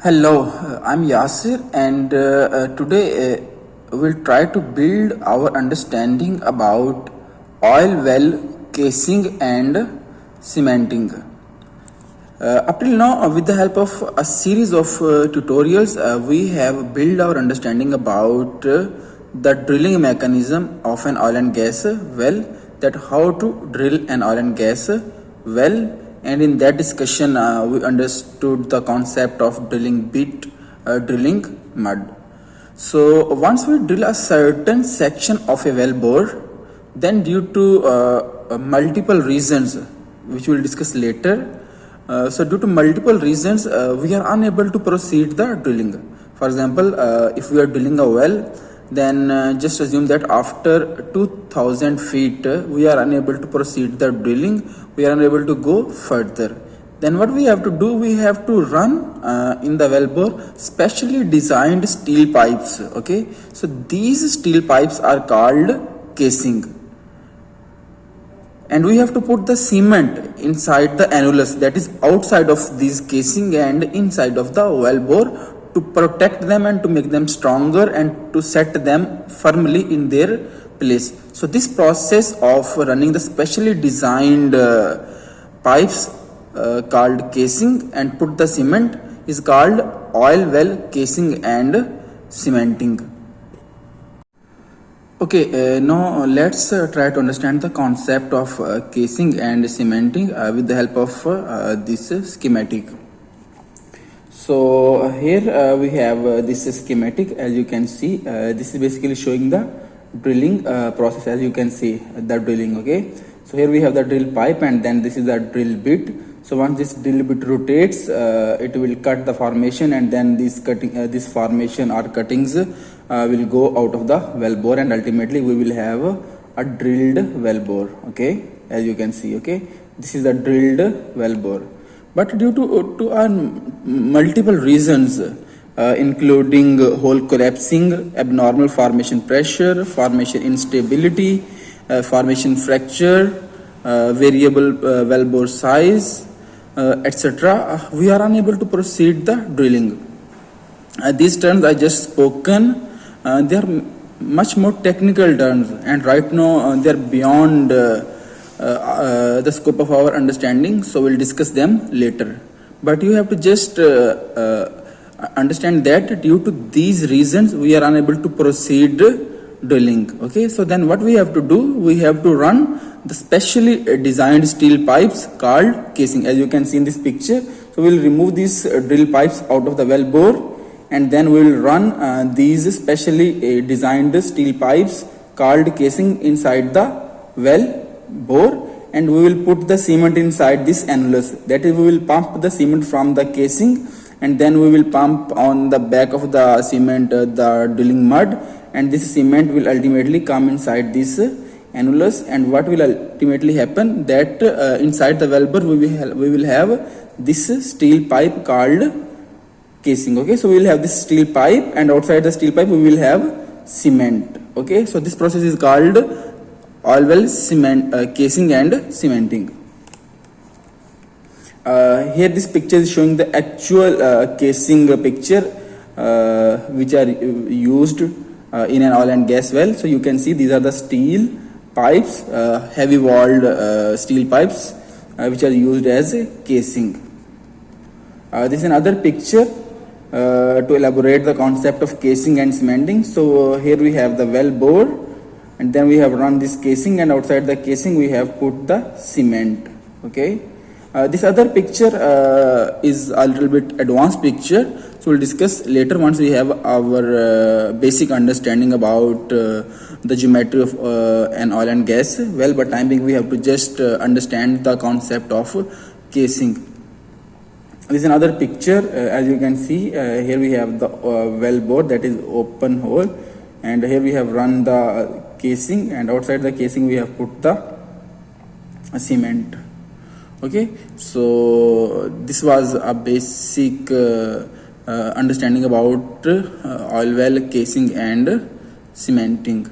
Hello, I'm Yasir, and today we'll try to build our understanding about oil well casing and cementing. Up till now, with the help of a series of tutorials, we have built our understanding about the drilling mechanism of an oil and gas well, that how to drill an oil and gas well. And in that discussion, we understood the concept of drilling bit, drilling mud. So once we drill a certain section of a well bore, then due to multiple reasons, which we'll discuss later, so due to multiple reasons, we are unable to proceed the drilling. For example, if we are drilling a well, then just assume that after 2000 feet we are unable to proceed the drilling, we are unable to go further. Then what we have to do, we have to run in the well bore specially designed steel pipes. Okay, so these steel pipes are called casing, and we have to put the cement inside the annulus, that is outside of this casing and inside of the well bore, to protect them and to make them stronger and to set them firmly in their place. So this process of running the specially designed pipes called casing and put the cement is called oil well casing and cementing. Okay, now let's try to understand the concept of casing and cementing with the help of this schematic. So here we have this schematic. As you can see, this is basically showing the drilling process. As you can see, the drilling. Okay, so here we have the drill pipe, and then this is the drill bit. So once this drill bit rotates, it will cut the formation, and then this formation or cuttings will go out of the well bore, and ultimately we will have a drilled well bore. Okay, as you can see. Okay, this is the drilled well bore. But due to multiple reasons, including hole collapsing, abnormal formation pressure, formation instability, formation fracture, variable well bore size, etc., we are unable to proceed the drilling. These terms I just spoken, they are much more technical terms, and right now they are beyond the scope of our understanding, so we'll discuss them later. But you have to just understand that due to these reasons we are unable to proceed drilling. Okay, so then what we have to do, we have to run the specially designed steel pipes called casing, as you can see in this picture. So we'll remove these drill pipes out of the well bore, and then we will run these specially designed steel pipes called casing inside the well bore, and we will put the cement inside this annulus. That is, we will pump the cement from the casing, and then we will pump on the back of the cement the drilling mud, and this cement will ultimately come inside this annulus. And what will ultimately happen, that inside the well bore we will have this steel pipe called casing. Okay, so we will have this steel pipe, and outside the steel pipe we will have cement. Okay, so this process is called oil well casing and cementing. Here this picture is showing the actual casing picture which are used in an oil and gas well. So you can see these are the steel pipes, heavy walled steel pipes which are used as casing. This is another picture to elaborate the concept of casing and cementing. So here we have the well bore, and then we have run this casing, and outside the casing we have put the cement. Okay, this other picture is a little bit advanced picture, so we'll discuss later once we have our basic understanding about the geometry of an oil and gas well. But time being, we have to just understand the concept of casing. This is another picture. As you can see, here we have the well bore, that is open hole, and here we have run the casing, and outside the casing we have put the cement. Okay, so this was a basic understanding about oil well casing and cementing.